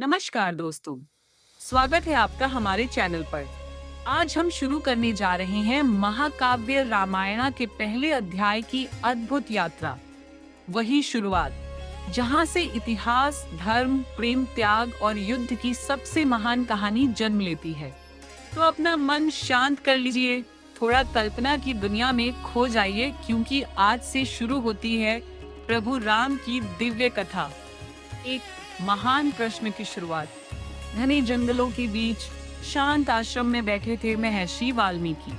नमस्कार दोस्तों, स्वागत है आपका हमारे चैनल पर। आज हम शुरू करने जा रहे हैं महाकाव्य रामायण के पहले अध्याय की अद्भुत यात्रा। वही शुरुआत जहां से इतिहास, धर्म, प्रेम, त्याग और युद्ध की सबसे महान कहानी जन्म लेती है। तो अपना मन शांत कर लीजिए, थोड़ा कल्पना की दुनिया में खो जाइए, क्योंकि आज से शुरू होती है प्रभु राम की दिव्य कथा। एक महान प्रश्न की शुरुआत। घने जंगलों के बीच शांत आश्रम में बैठे थे महर्षि वाल्मीकि।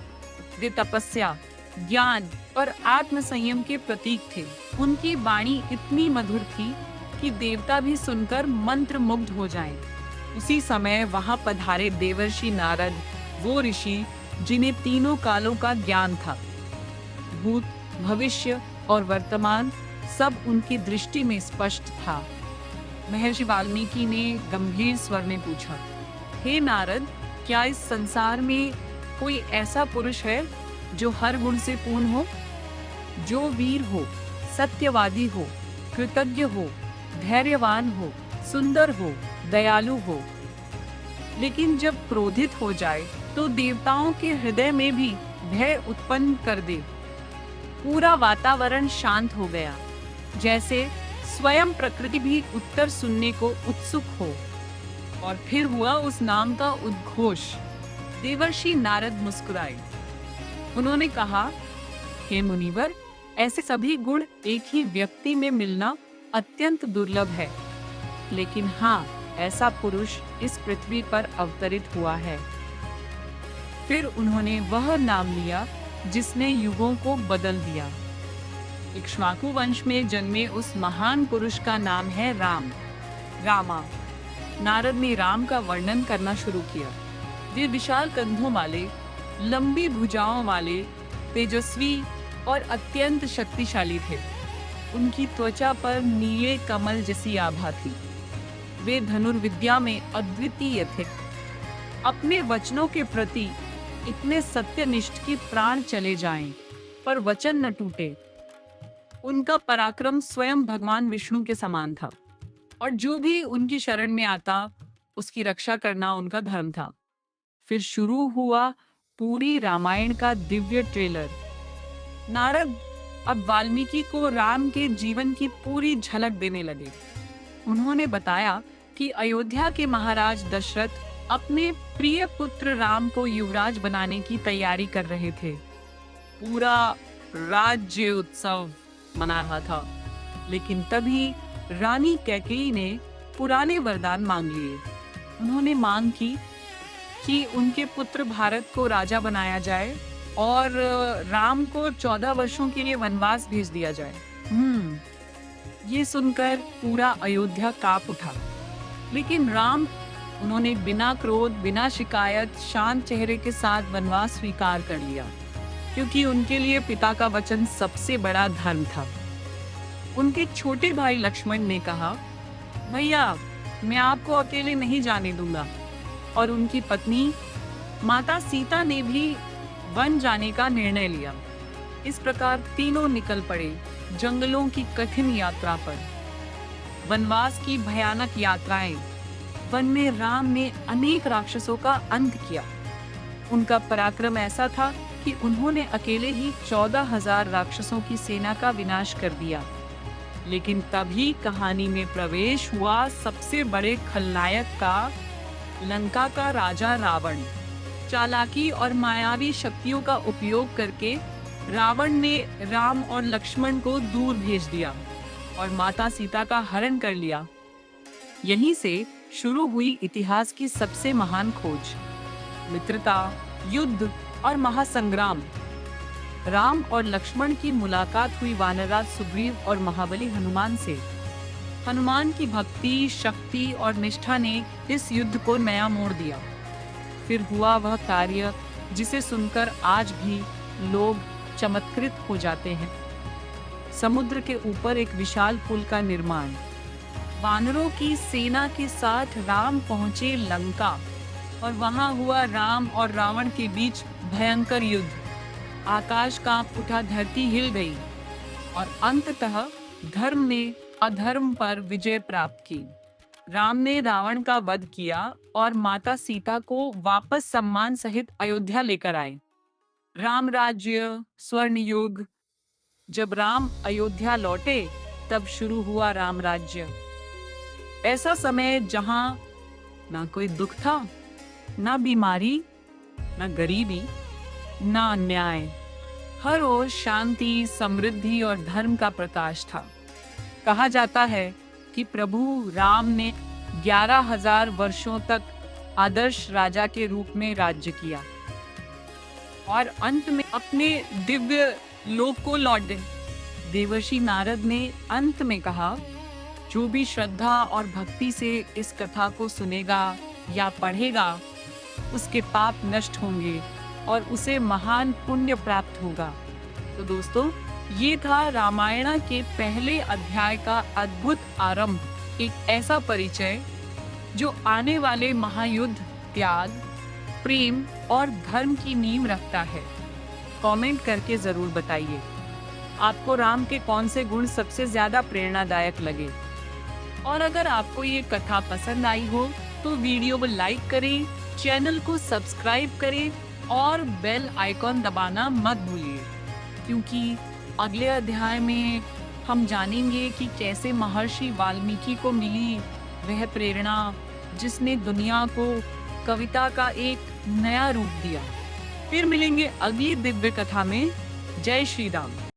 वे तपस्या, ज्ञान और आत्म संयम के प्रतीक थे। उनकी वाणी इतनी मधुर थी कि देवता भी सुनकर मंत्र मुग्ध हो जाएं। उसी समय वहां पधारे देवर्षि नारद, वो ऋषि जिन्हें तीनों कालों का ज्ञान था। भूत, भविष्य और वर्तमान सब उनकी दृष्टि में स्पष्ट था। महर्षि वाल्मीकि ने गंभीर स्वर में पूछा, हे नारद, क्या इस संसार में कोई ऐसा पुरुष है जो हर गुण से पूर्ण हो, जो वीर हो, सत्यवादी हो, कृतज्ञ हो, धैर्यवान हो, सुंदर हो, दयालु हो, लेकिन जब क्रोधित हो जाए तो देवताओं के हृदय में भी भय उत्पन्न कर दे। पूरा वातावरण शांत हो गया, जैसे स्वयं प्रकृति भी उत्तर सुनने को उत्सुक हो। और फिर हुआ उस नाम का उद्घोष। देवर्षि नारद मुस्कुराए। उन्होंने कहा, हे मुनिवर, ऐसे सभी गुण एक ही व्यक्ति में मिलना अत्यंत दुर्लभ है, लेकिन हाँ, ऐसा पुरुष इस पृथ्वी पर अवतरित हुआ है। फिर उन्होंने वह नाम लिया जिसने युगों को बदल दिया। इक्ष्वाकु वंश में जन्मे उस महान पुरुष का नाम है राम, रामा। नारद ने राम का वर्णन करना शुरू किया। वे विशाल कंधों वाले, लंबी भुजाओं वाले, तेजस्वी और अत्यंत शक्तिशाली थे। उनकी त्वचा पर नीले कमल जैसी आभा थी। वे धनुर्विद्या में अद्वितीय थे। अपने वचनों के प्रति इतने सत्यनिष्ठ कि प्राण चले जाएं, पर वचन न टूटे। उनका पराक्रम स्वयं भगवान विष्णु के समान था, और जो भी उनकी शरण में आता उसकी रक्षा करना उनका धर्म था। फिर शुरू हुआ पूरी रामायण का दिव्य ट्रेलर। नारद अब वाल्मीकि को राम के जीवन की पूरी झलक देने लगे। उन्होंने बताया कि अयोध्या के महाराज दशरथ अपने प्रिय पुत्र राम को युवराज बनाने की तैयारी कर रहे थे। पूरा राज्य उत्सव मना रहा था, लेकिन तभी रानी कैकेयी ने पुराने वरदान मांग लिए। उन्होंने मांग की कि उनके पुत्र भारत को राजा बनाया जाए और राम को 14 वर्षों के लिए वनवास भेज दिया जाए। ये सुनकर पूरा अयोध्या कांप उठा, लेकिन राम, उन्होंने बिना क्रोध, बिना शिकायत, शांत चेहरे के साथ वनवास स्वीकार कर लिया, क्योंकि उनके लिए पिता का वचन सबसे बड़ा धर्म था। उनके छोटे भाई लक्ष्मण ने कहा, भैया, मैं आपको अकेले नहीं जाने दूंगा। और उनकी पत्नी माता सीता ने भी वन जाने का निर्णय लिया। इस प्रकार तीनों निकल पड़े जंगलों की कठिन यात्रा पर। वनवास की भयानक यात्राएं। वन में राम ने अनेक राक्षसों का अंत किया। उनका पराक्रम ऐसा था कि उन्होंने अकेले ही 14,000 राक्षसों की सेना का विनाश कर दिया। लेकिन तभी कहानी में प्रवेश हुआ सबसे बड़े खलनायक का, लंका का राजा रावण। चालाकी और मायावी शक्तियों का उपयोग करके रावण ने राम और लक्ष्मण को दूर भेज दिया और माता सीता का हरण कर लिया। यहीं से शुरू हुई इतिहास की सबसे महान खोज, मित्रता, युद्ध और महासंग्राम। राम और लक्ष्मण की मुलाकात हुई वानरराज सुग्रीव और महाबली हनुमान से। हनुमान की भक्ति, शक्ति और निष्ठा ने इस युद्ध को नया मोड़ दिया। फिर हुआ वह कार्य जिसे सुनकर आज भी लोग चमत्कृत हो जाते हैं। समुद्र के ऊपर एक विशाल पुल का निर्माण। वानरों की सेना के साथ राम पहुंचे लंका, और वहां हुआ राम और रावण के बीच भयंकर युद्ध। आकाश कांप उठा, धरती हिल गई, और अंततः धर्म ने अधर्म पर विजय प्राप्त की। राम ने रावण का वध किया और माता सीता को वापस सम्मान सहित अयोध्या लेकर आए। राम राज्य, स्वर्ण युग। जब राम अयोध्या लौटे तब शुरू हुआ राम राज्य। ऐसा समय जहां ना कोई दुख था, ना बीमारी, ना गरीबी, ना अन्याय। हर ओर शांति, समृद्धि और धर्म का प्रकाश था। कहा जाता है कि प्रभु राम ने 11,000 वर्षों तक आदर्श राजा के रूप में राज्य किया और अंत में अपने दिव्य लोक को लौट गए। देवर्षि नारद ने अंत में कहा, जो भी श्रद्धा और भक्ति से इस कथा को सुनेगा या पढ़ेगा, उसके पाप नष्ट होंगे और उसे महान पुण्य प्राप्त होगा। तो दोस्तों, ये था रामायण के पहले अध्याय का अद्भुत आरंभ, एक ऐसा परिचय जो आने वाले महायुद्ध, त्याग, प्रेम और धर्म की नींव रखता है। कमेंट करके जरूर बताइए आपको राम के कौन से गुण सबसे ज्यादा प्रेरणादायक लगे। और अगर आपको ये कथा पसंद आई हो तो वीडियो को लाइक करें, चैनल को सब्सक्राइब करें और बेल आइकॉन दबाना मत भूलिए, क्योंकि अगले अध्याय में हम जानेंगे कि कैसे महर्षि वाल्मीकि को मिली वह प्रेरणा जिसने दुनिया को कविता का एक नया रूप दिया। फिर मिलेंगे अगली दिव्य कथा में। जय श्री राम।